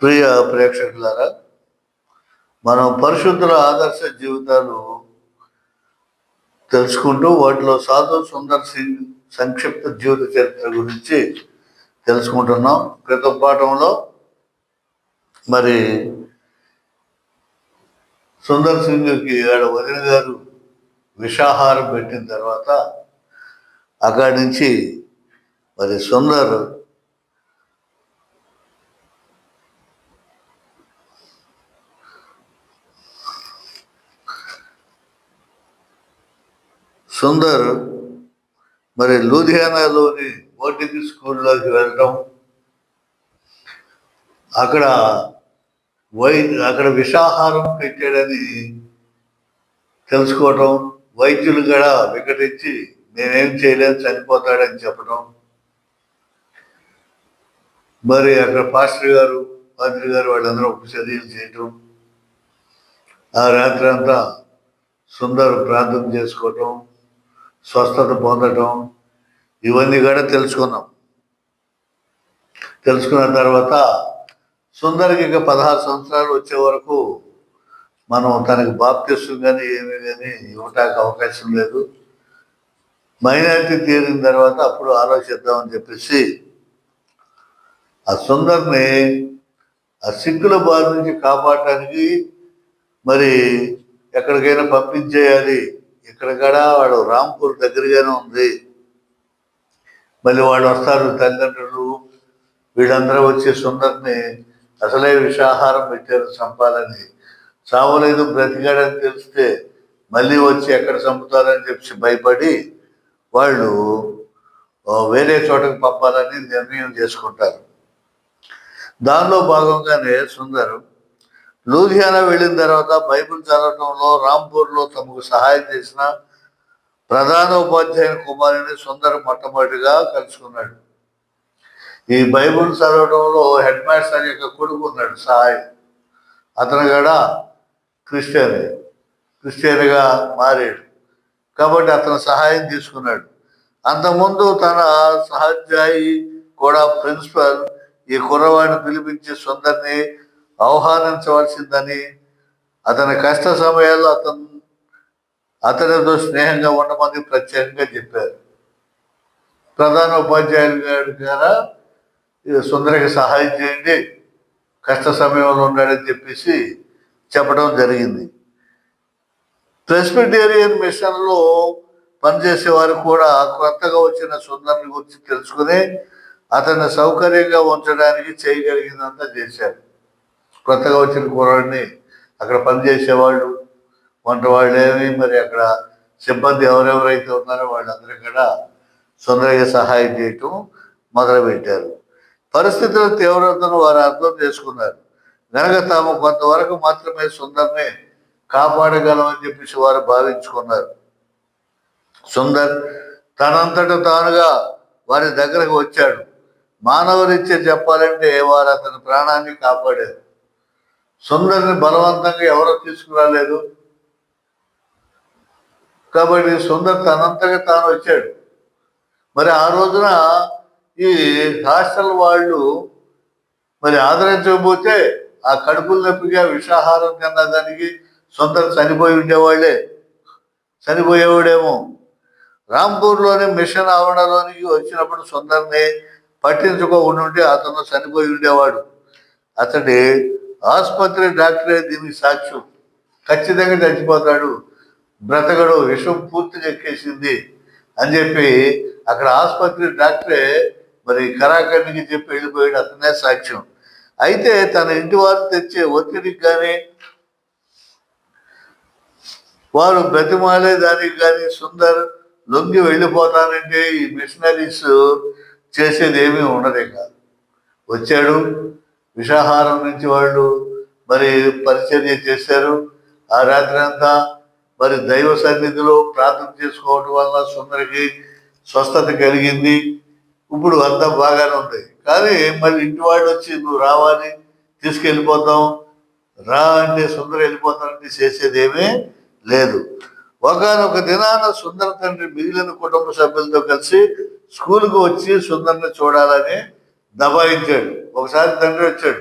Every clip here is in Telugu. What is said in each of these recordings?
ప్రియ ప్రేక్షకులారా, మనం పరిశుద్ధుల ఆదర్శ జీవితాలు తెలుసుకుంటూ వాటిలో సాధు సుందర్ సింగ్ సంక్షిప్త జీవిత చరిత్ర గురించి తెలుసుకుంటున్నాం. క్రితం పాఠంలో మరి సుందర్ సింగ్కి ఆడ వదిన గారు విషాహారం పెట్టిన తర్వాత అక్కడి నుంచి మరి సుందర్ మరి లూధియానాలోని బోర్డింగ్ స్కూల్లోకి వెళ్ళటం, అక్కడ విషాహారం పెట్టాడని తెలుసుకోవటం, వైద్యులు కూడా వికటించి నేనేం చేయలేను చనిపోతాడని చెప్పడం, మరి అక్కడ పాస్టర్ గారు పాద్రి గారు వాళ్ళందరూ ఉపచర్యలు చేయటం, ఆ రాత్రి అంతా సుందర్ ప్రార్థన చేసుకోవటం, స్వస్థత పొందటం, ఇవన్నీ కూడా తెలుసుకున్న తర్వాత సుందర్కి ఇక 16 సంవత్సరాలు వచ్చే వరకు మనం తనకి బాప్తిస్తం కానీ ఏమీ కానీ ఇవ్వటానికి అవకాశం లేదు. మైనారిటీ తీరిన తర్వాత అప్పుడు ఆలోచిద్దామని చెప్పేసి ఆ సుందర్ని ఆ సిక్కుల బాధ నుంచి కాపాడటానికి మరి ఎక్కడికైనా పంపించేయాలి. ఇక్కడ కూడా వాడు రాంపూర్ దగ్గరగానే ఉంది, మళ్ళీ వాళ్ళు వస్తారు తల్లిదండ్రులు వీళ్ళందరూ వచ్చి సుందర్ని అసలే విషాహారం పెట్టారు చంపాలని, చావలేదు బ్రతికాడని తెలిస్తే మళ్ళీ వచ్చి ఎక్కడ చంపుతారని చెప్పి భయపడి వాళ్ళు వేరే చోటకు పంపాలని నిర్ణయం చేసుకుంటారు. దానిలో భాగంగానే సుందర్ లూధియానా వెళ్ళిన తర్వాత బైబిల్ చదవటంలో రాంపూర్లో తమకు సహాయం చేసిన ప్రధాన ఉపాధ్యాయుని కుమారుని సుందర్ మొట్టమొదటిగా కలుసుకున్నాడు. ఈ బైబిల్ చదవటంలో హెడ్ మాస్టర్ యొక్క కొడుకు ఉన్నాడు సహాయం, అతను కూడా క్రిస్టియన్గా మారాడు కాబట్టి అతను సహాయం తీసుకున్నాడు. అంతకుముందు తన సహాధ్యాయి కూడా ప్రిన్సిపల్ ఈ కుర్రవాడిని పిలిపించి సుందర్ని ఆహ్వానించవలసిందని, అతని కష్ట సమయాల్లో అతనితో స్నేహంగా ఉండమని ప్రత్యేకంగా చెప్పారు. ప్రధాన ఉపాధ్యాయులు గారి ద్వారా సుందరికి సహాయం చేయండి, కష్ట సమయంలో ఉన్నాడని చెప్పేసి చెప్పడం జరిగింది. ప్రెస్బిటేరియన్ మిషన్లో పనిచేసే వారు కూడా కొత్తగా వచ్చిన సుందర్ని గురించి తెలుసుకుని అతన్ని సౌకర్యంగా ఉంచడానికి చేయగలిగినంత చేశారు. కొత్తగా వచ్చిన కుర్రాడిని అక్కడ పనిచేసేవాళ్ళు, వంట వాళ్ళేమి, మరి అక్కడ సిబ్బంది ఎవరెవరైతే ఉన్నారో వాళ్ళందరూ కూడా సుందరగా సహాయం చేయటం మొదలుపెట్టారు. పరిస్థితుల తీవ్రతను వారు అర్థం చేసుకున్నారు కనుక తాము కొంతవరకు మాత్రమే సుందర్ని కాపాడగలమని చెప్పేసి వారు భావించుకున్నారు. సుందర్ తనంతట తానుగా వారి దగ్గరకు వచ్చాడు. మానవరీత్యా చెప్పాలంటే వారు అతని ప్రాణాన్ని కాపాడారు. సుందర్ని బలవంతంగా ఎవరో తీసుకురాలేదు కాబట్టి సుందర్ తనంతగా తాను వచ్చాడు. మరి ఆ రోజున ఈ హాస్టల్ వాళ్ళు మరి ఆదరించకపోతే ఆ కడుపుల నొప్పిగా విషాహారం తిన్నదానికి సుందర్ చనిపోయేవాడేమో. రాంపూర్లోని మిషన్ ఆవరణలోనికి వచ్చినప్పుడు సుందర్ని పట్టించుకోకుండా అతను చనిపోయి ఉండేవాడు. అతడి ఆసుపత్రి డాక్టరే దీనికి సాక్ష్యం. ఖచ్చితంగా చచ్చిపోతాడు, బ్రతకడు, విషం పూర్తిగా ఎక్కేసింది అని చెప్పి అక్కడ ఆసుపత్రి డాక్టరే మరి కరాఖండికి చెప్పి వెళ్ళిపోయాడు. అతనే సాక్ష్యం. అయితే తన ఇంటి వారు తెచ్చే ఒత్తిడికి కానీ వారు బ్రతిమాలే దానికి కానీ సుందర్ లొంగి వెళ్ళిపోతానంటే ఈ మిషనరీస్ చేసేది ఏమీ ఉండదే కాదు. వచ్చాడు, విషాహారం నుంచి వాళ్ళు మరి పరిచర్య చేశారు. ఆ రాత్రి అంతా మరి దైవ సన్నిధిలో ప్రార్థన చేసుకోవటం వల్ల సుందరికి స్వస్థత కలిగింది. ఇప్పుడు అంతా బాగానే ఉంది. కానీ మళ్ళీ ఇంటి వాడు వచ్చి నువ్వు రావాలి, తీసుకెళ్ళిపోతాం రా అంటే సుందర వెళ్ళిపోతానంటే చేసేది ఏమీ లేదు. ఒకనొక దినాన సుందర తండ్రి మిగిలిన కుటుంబ సభ్యులతో కలిసి స్కూల్కి వచ్చి సుందర్ని చూడాలని దబాయించాడు. ఒకసారి తండ్రి వచ్చాడు,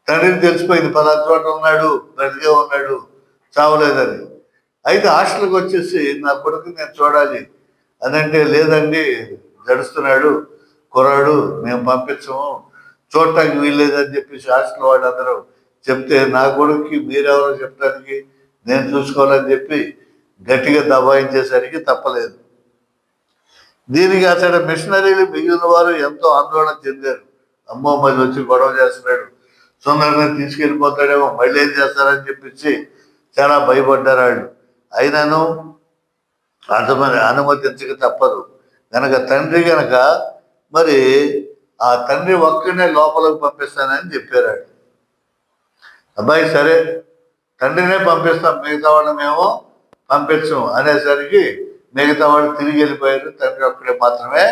తండ్రికి తెలిసిపోయింది పలానా చోట ఉన్నాడు, బ్రతికే ఉన్నాడు, చావలేదని. అయితే హాస్టల్కి వచ్చేసి నా కొడుకు నేను చూడాలి అని అంటే, లేదండి గడుస్తున్నాడు కుర్రాడు, మేము పంపించము, చూడటానికి వీల్లేదని చెప్పేసి హాస్టల్ వాళ్ళు అందరూ చెప్తే, నా కొడుకుకి మీరెవరో చెప్పడానికి, నేను చూసుకోవాలని చెప్పి గట్టిగా దబాయించేసరికి తప్పలేదు. దీనికి అతడు మిషనరీలు మిగిలిన వారు ఎంతో ఆందోళన చెందారు. అమ్మో మళ్ళీ వచ్చి గొడవ చేస్తున్నాడు, సుందరంగా తీసుకెళ్ళిపోతాడేమో, మళ్ళీ ఏం చేస్తారని చెప్పేసి చాలా భయపడ్డారు వాళ్ళు. అయినను అంతమంది అనుమతించక తప్పదు గనక తండ్రి గనక మరి ఆ తండ్రి ఒక్కనే లోపలికి పంపిస్తానని చెప్పారు. అబ్బాయి సరే తండ్రినే పంపిస్తాం, మిగతా వాళ్ళని మేము పంపించము అనేసరికి మిగతా వాళ్ళు తిరిగి వెళ్ళిపోయారు. తండ్రి ఒక్కడే మాత్రమే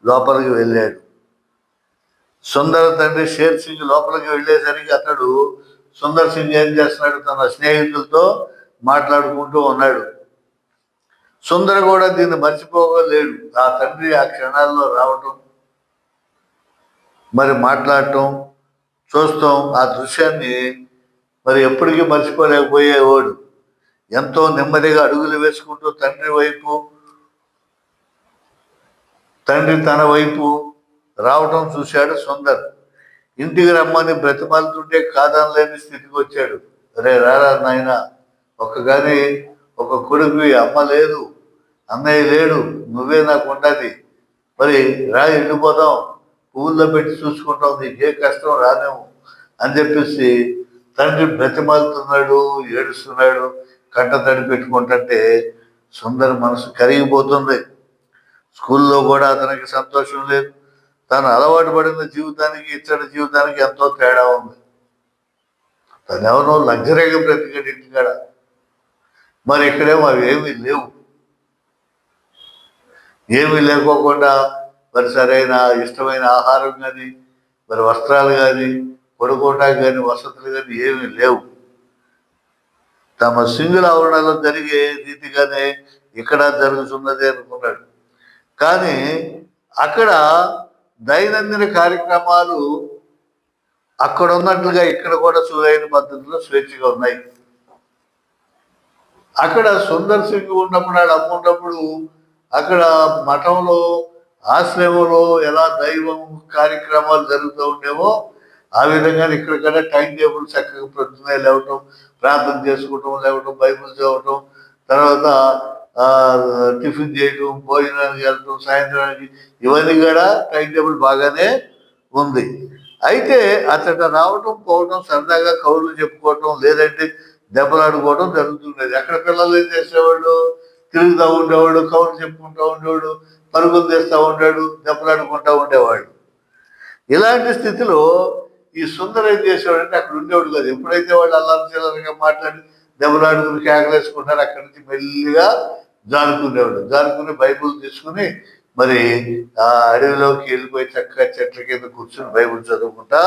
లోపలికి వెళ్ళాడు. సుందర్ తండ్రి షేర్ సింగ్ లోపలికి వెళ్ళేసరికి అతడు సుందర్ సింగ్ ఏం చేస్తున్నాడు, తన స్నేహితులతో మాట్లాడుకుంటూ ఉన్నాడు. సుందర్ కూడా దీన్ని మర్చిపోగలేడు. ఆ తండ్రి ఆ క్షణాల్లో రావటం, మరి మాట్లాడటం చూస్తాం, ఆ దృశ్యాన్ని మరి ఎప్పటికీ మర్చిపోలేకపోయేవాడు. ఎంతో నెమ్మదిగా అడుగులు వేసుకుంటూ తండ్రి తన వైపు రావటం చూశాడు సుందర్. ఇంటికి రమ్మని బ్రతిమాలుతుంటే కాదనలేని స్థితికి వచ్చాడు. అరే రారా నాయన, ఒక్కగాని ఒక కొడుకు, అమ్మ లేదు, అన్నయ్య లేడు, నువ్వే నాకు ఉండాలి, మరి రా వెళ్ళిపోదాం, పువ్వుల్లో పెట్టి చూసుకుంటాం, నీకే కష్టం రానేము అని చెప్పేసి తండ్రి బ్రతిమాలుతున్నాడు, ఏడుస్తున్నాడు, కంట తడి పెట్టుకుంటుంటే సుందర్ మనసు కరిగిపోతుంది. స్కూల్లో కూడా అతనికి సంతోషం లేదు. తను అలవాటు పడిన జీవితానికి ఇచ్చడి జీవితానికి ఎంతో తేడా ఉంది. తను ఎవరో లగ్జరీగా బ్రతికాడు ఇంటికాడ, మరి ఇక్కడేమో అవి ఏమీ లేవు. ఏమీ లేకోకుండా మరి సరైన ఇష్టమైన ఆహారం కానీ, మరి వస్త్రాలు కానీ, పడుకోవటానికి కానీ, వసతులు కానీ ఏమీ లేవు. తమ సింగుల ఆవరణలో జరిగే రీతిగానే ఇక్కడ జరుగుతున్నది అనుకున్నాడు. కానీ అక్కడ దైనందిన కార్యక్రమాలు అక్కడ ఉన్నట్లుగా ఇక్కడ కూడా సులైన పద్ధతిలో స్వేచ్ఛగా ఉన్నాయి. అక్కడ సుందర్ సింగ్ ఉన్నప్పుడు, ఆడు అమ్మున్నప్పుడు అక్కడ మఠంలో, ఆశ్రమంలో ఎలా దైవం కార్యక్రమాలు జరుగుతూ ఉండేవో ఆ విధంగా ఇక్కడ కూడా టైం టేబుల్ చక్కగా ప్రొద్దునే లేవటం, ప్రార్థన చేసుకోవటం, లేవటం, బైబిల్ చదవటం, తర్వాత టిఫిన్ చేయటం, భోజనానికి వెళ్ళటం, సాయంత్రానికి, ఇవన్నీ కూడా టైం టేబుల్ బాగానే ఉంది. అయితే అతట రావటం పోవటం, సరదాగా కౌరులు చెప్పుకోవటం, లేదంటే దెబ్బలాడుకోవడం జరుగుతుండేది. అక్కడ పిల్లలు ఏం చేసేవాడు, తిరుగుతూ ఉండేవాడు, కౌరులు చెప్పుకుంటూ ఉండేవాడు, పరుగులు తీస్తూ ఉంటాడు, దెబ్బలాడుకుంటూ ఉండేవాడు. ఇలాంటి స్థితిలో ఈ సుందర్ ఏం చేసేవాడంటే అక్కడ ఉండేవాడు కాదు. ఎప్పుడైతే వాళ్ళు అల్లారి చిల్లరగా మాట్లాడి దెబ్బలాడుకుని కేకలేసుకుంటారు, అక్కడి నుంచి మెల్లిగా జారుకునేవాడు. జారుకుని బైబుల్ తీసుకుని మరి ఆ అడవిలోకి వెళ్ళిపోయి చక్కగా చెట్ల కింద కూర్చుని బైబుల్ చదువుకుంటా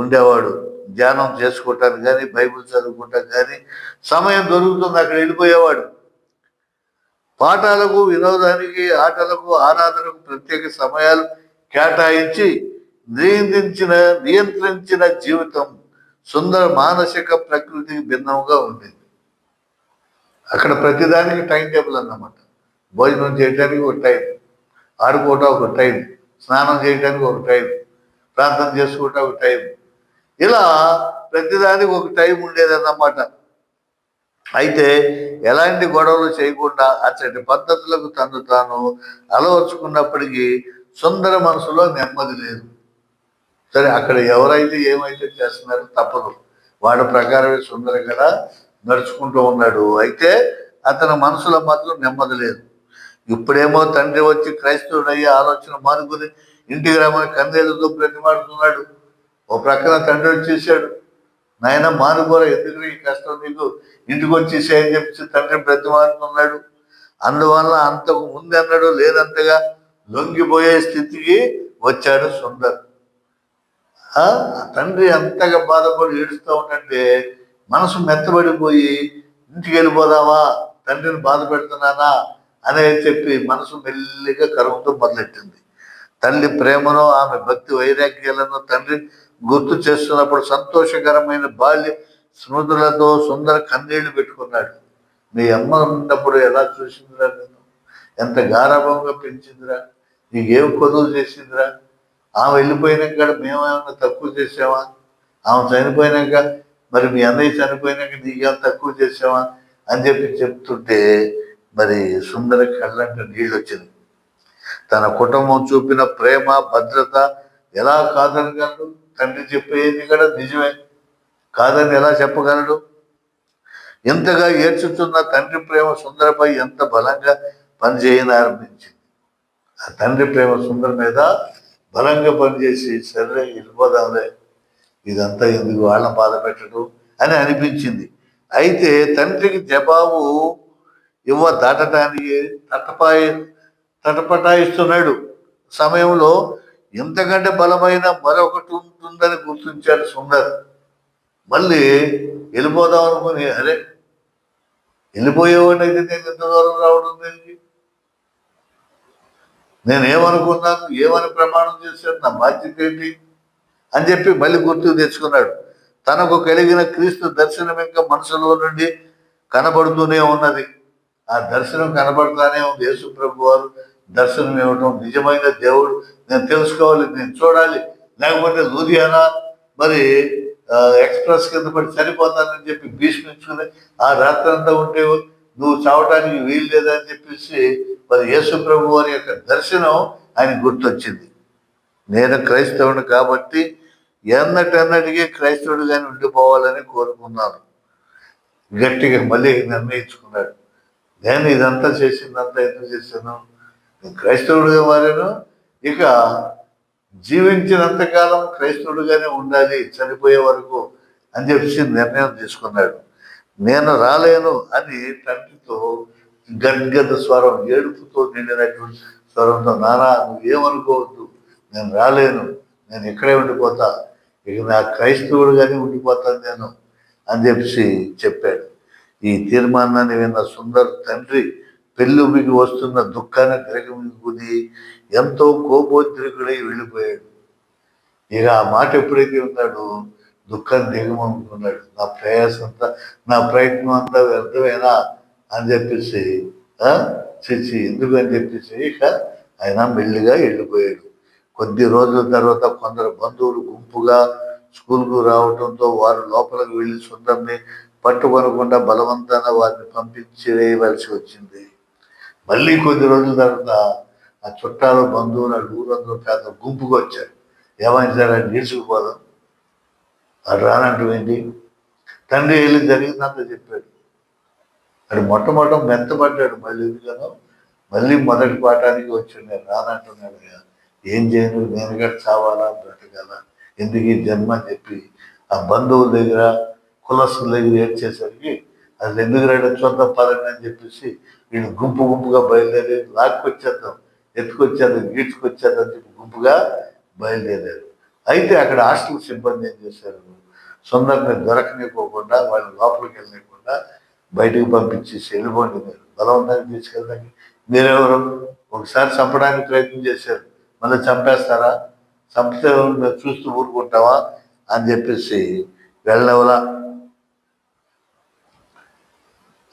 ఉండేవాడు. ధ్యానం చేసుకోవటానికి కానీ, బైబుల్ చదువుకుంటానికి కానీ సమయం దొరుకుతుంది, అక్కడ వెళ్ళిపోయేవాడు. పాఠాలకు, వినోదానికి, ఆటలకు, ఆరాధనకు ప్రత్యేక సమయాలు కేటాయించి నియంత్రించిన జీవితం సుందర మానసిక ప్రకృతికి భిన్నంగా ఉండేది. అక్కడ ప్రతిదానికి టైం టేబుల్ అన్నమాట. భోజనం చేయడానికి ఒక టైం, ఆడుకోవటం ఒక టైం, స్నానం చేయడానికి ఒక టైం, ప్రార్థన చేసుకోవటం ఒక టైం, ఇలా ప్రతిదానికి ఒక టైం ఉండేదన్నమాట. అయితే ఎలాంటి గొడవలు చేయకుండా అచ్చటి పద్ధతులకు తను తాను అలవర్చుకున్నప్పటికీ సుందర మనసులో నెమ్మది లేదు. సరే అక్కడ ఎవరైతే ఏమైతే చేస్తున్నారో తప్పదు, వాడి ప్రకారమే సుందర కదా నడుచుకుంటూ ఉన్నాడు. అయితే అతని మనసులో మాత్రం నెమ్మది లేదు. ఇప్పుడేమో తండ్రి వచ్చి క్రైస్తవుడు అయ్యే ఆలోచన మానుకుని ఇంటికి రమ్మని కందేలతో బ్రతిమాడుతున్నాడు. ఓ ప్రక్కన తండ్రి వచ్చేసాడు, నాయన మానుకోరా, ఎందుకు ఈ కష్టం నీకు, ఇంటికి వచ్చేసాయని చెప్పి తండ్రి బ్రతిమాడుతున్నాడు. అందువల్ల అంతకు ముందు అన్నాడు లేనంతగా లొంగిపోయే స్థితికి వచ్చాడు సుందర్. తండ్రి అంతగా బాధపడి ఏడుస్తూ ఉన్నట్టే మనసు మెత్తబడిపోయి ఇంటికి వెళ్ళిపోదామా, తండ్రిని బాధ పెడుతున్నానా అని చెప్పి మనసు మెల్లిగా కరుగుతూ మొదలెట్టింది. తల్లి ప్రేమను, ఆమె భక్తి వైరాగ్యాలను తండ్రి గుర్తు చేస్తున్నప్పుడు సంతోషకరమైన బాల్య స్మృతులతో సుందర కన్నీళ్లు పెట్టుకున్నాడు. మీ అమ్మ ఉన్నప్పుడు ఎలా చూసిందిరా, నేను ఎంత గారాభంగా పెంచిందిరా, నీకేం కొదువు చేసిందిరా, ఆమె వెళ్ళిపోయినాక మేమేమన్నా తక్కువ చేసామా, ఆమె చనిపోయినాక మరి మీ అన్నయ్య చనిపోయినాక నీకేం తక్కువ చేసావా అని చెప్తుంటే మరి సుందర కళ్ళంటే నీళ్ళు వచ్చింది. తన కుటుంబం చూపిన ప్రేమ భద్రత ఎలా కాదనగలడు? తండ్రి చెప్పేది కూడా నిజమే, కాదని ఎలా చెప్పగలడు? ఎంతగా ఏడ్చుతున్న తండ్రి ప్రేమ సుందరపై ఎంత బలంగా పనిచేయనారంభించింది. ఆ తండ్రి ప్రేమ సుందర మీద బలంగా పనిచేసి సరే వెళ్ళిపోదాంలే, ఇదంతా ఎందుకు వాళ్ళని బాధ పెట్టడం అని అనిపించింది. అయితే తండ్రికి జవాబు దాటడానికి తటపటాయిస్తున్నాడు సమయంలో ఇంతకంటే బలమైన మరొకటి ఉంటుందని గుర్తించాడు సుందర్. మళ్ళీ వెళ్ళిపోదాం అనుకుని, అరే వెళ్ళిపోయేవాడిని అయితే నేను ఎంత దూరం రావడం జరిగింది, నేనేమనుకున్నాను, ఏమని ప్రమాణం చేశాను, నా బాధ్యత ఏంటి అని చెప్పి మళ్ళీ గుర్తుకు తెచ్చుకున్నాడు. తనకు కలిగిన క్రీస్తు దర్శనం ఇంకా మనసులో నుండి కనబడుతూనే ఉన్నది. ఆ దర్శనం కనబడుతూనే ఉంది. యేసు ప్రభు వారు దర్శనం ఇవ్వటం, నిజమైన దేవుడు నేను తెలుసుకోవాలి, నేను చూడాలి, లేకపోతే లూధియానా మరి ఎక్స్ప్రెస్ కింద పడి చనిపోతానని చెప్పి భీష్మించుకుని ఆ రాత్రి అంతా ఉంటే నువ్వు చావటానికి వీలు లేదని చెప్పేసి మరి యేసు ప్రభు వారి యొక్క దర్శనం ఆయన గుర్తొచ్చింది. నేను క్రైస్తవుని కాబట్టి ఎన్నటన్నటికీ క్రైస్తవుడిగానే ఉండిపోవాలని కోరుకున్నాను. గట్టిగా మళ్ళీ నిర్ణయించుకున్నాడు. నేను ఇదంతా చేసిందంతా ఎందుకు చేశాను, నేను క్రైస్తవుడిగా మారాను, ఇక జీవించినంతకాలం క్రైస్తవుడిగానే ఉండాలి చనిపోయే వరకు అని చెప్పేసి నిర్ణయం తీసుకున్నాడు. నేను రాలేను అని తండ్రితో గద్గద స్వరం, ఏడుపుతో నిండినటువంటి స్వరంతో, నానా నువ్వేమనుకోవద్దు, నేను రాలేను, నేను ఇక్కడే ఉండిపోతా, ఇక నా క్రైస్తవుడుగానే ఉండిపోతాను నేను అని చెప్పేసి చెప్పాడు. ఈ తీర్మానాన్ని విన్న సుందర్ తండ్రి పెళ్ళుమికి వస్తున్న దుఃఖాన్ని దిగమింగుకుని ఎంతో కోపోద్రికుడై వెళ్ళిపోయాడు. ఇక ఆ మాట ఎప్పుడైతే ఉన్నాడో దుఃఖాన్ని దిగమనుకున్నాడు. నా ప్రయాసం అంతా, నా ప్రయత్నం అంతా వ్యర్థమేనా అని చెప్పేసి ఎందుకు అని చెప్పేసి ఇక ఆయన మెల్లిగా వెళ్ళిపోయాడు. కొద్ది రోజుల తర్వాత కొందరు బంధువులు గుంపుగా స్కూల్కు రావడంతో వారు లోపలికి వెళ్ళి సుందర్ని పట్టుకొనకుండా బలవంతాన వారిని పంపించి వేయవలసి వచ్చింది. మళ్ళీ కొద్ది రోజుల తర్వాత ఆ చుట్టాలు బంధువులు ఊరందరూ పెద్ద గుంపుగా వచ్చారు. ఏమైనా సరే నిలుచుకుపోదాం, అది రానంటూ ఏంటి, తండ్రి వెళ్ళి జరిగిందంతా చెప్పాడు. అది మొట్టమొదట మెత్తపడ్డాడు. మళ్ళీ ఎందుకనో మళ్ళీ మొదటి పాఠానికి వచ్చాడు. నేను రానంటున్నాడు, ఏం చేయను, నేను కూడా చావాలా బ్రతకాల, ఎందుకు ఈ జన్మ అని చెప్పి ఆ బంధువుల దగ్గర కులస్తుల దగ్గర ఏడ్చేసరికి అది ఎందుకు రాయడం చూద్దాం పదండి అని చెప్పేసి వీళ్ళు గుంపు గుంపుగా బయలుదేరి లాక్కొచ్చేద్దాం, ఎత్తుకొచ్చేద్దాం, గీడ్చుకొచ్చేద్దాం అని చెప్పి గుంపుగా బయలుదేరారు. అయితే అక్కడ హాస్టల్ సిబ్బంది ఏం చేశారు, సుందర్ని దొరకనివ్వకుండా వాళ్ళు లోపలికి వెళ్ళనివ్వకుండా బయటకు పంపించేసి వెళ్ళిపోండి, మీరు బలవంతాన్ని తీసుకెళ్ళడానికి మీరెవరు, ఒకసారి చంపడానికి ప్రయత్నం చేశారు, మళ్ళీ చంపేస్తారా, చంపితే చూస్తూ ఊరుకుంటావా అని చెప్పేసి వెళ్ళవలా.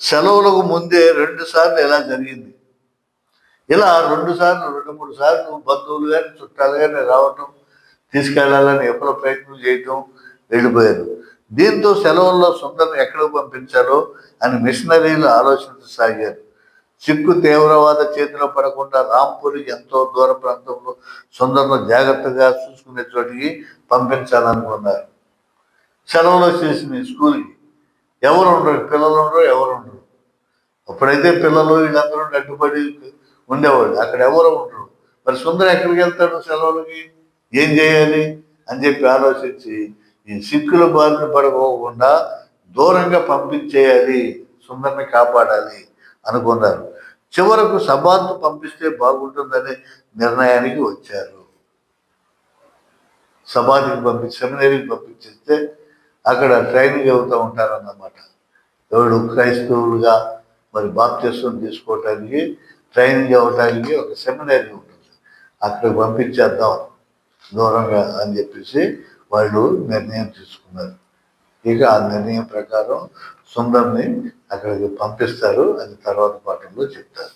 సెలవులకు ముందే 2 సార్లు ఇలా జరిగింది. ఇలా 2 సార్లు 2-3 సార్లు బంధువులు కానీ చుట్టాలు కానీ రావటం, తీసుకెళ్లాలని ఎప్పుడో ప్రయత్నం చేయటం, వెళ్ళిపోయారు. దీంతో సెలవుల్లో సుందర్ని ఎక్కడికి పంపించాలో అని మిషనరీలు ఆలోచించసాగారు. సిక్కు తీవ్రవాద చేతిలో పడకుండా రాంపూరి ఎంతో దూర ప్రాంతంలో సుందర్ను జాగ్రత్తగా చూసుకునే చోటికి పంపించాలనుకున్నారు. సెలవులో చేసిన స్కూల్కి ఎవరు ఉండరు, పిల్లలు ఉండరు, ఎవరు ఉండరు. అప్పుడైతే పిల్లలు వీళ్ళందరూ అడ్డుపడి ఉండేవాళ్ళు, అక్కడ ఎవరు ఉండరు. మరి సుందర్ ఎక్కడికి వెళ్తాడు సెలవులకి, ఏం చేయాలి అని చెప్పి ఆలోచించి ఈ సిక్కుల బారిన పడకోకుండా దూరంగా పంపించేయాలి, సుందర్ని కాపాడాలి అనుకున్నారు. చివరకు సబాద్ను పంపిస్తే బాగుంటుందనే నిర్ణయానికి వచ్చారు. సబాద్కి సెమినరీకి పంపించేస్తే అక్కడ ట్రైనింగ్ అవుతూ ఉంటారన్నమాట. ఎవడు క్రైస్తవులుగా మరి బాప్తిస్మం తీసుకోవటానికి ట్రైనింగ్ అవ్వటానికి ఒక సెమినరీ ఉంటుంది, అక్కడికి పంపించేద్దాం దూరంగా అని చెప్పేసి వాళ్ళు నిర్ణయం తీసుకున్నారు. ఇక ఆ నిర్ణయం ప్రకారం సుందర్ని అక్కడికి పంపిస్తారు. అది తర్వాత పాఠంలో చెప్తారు.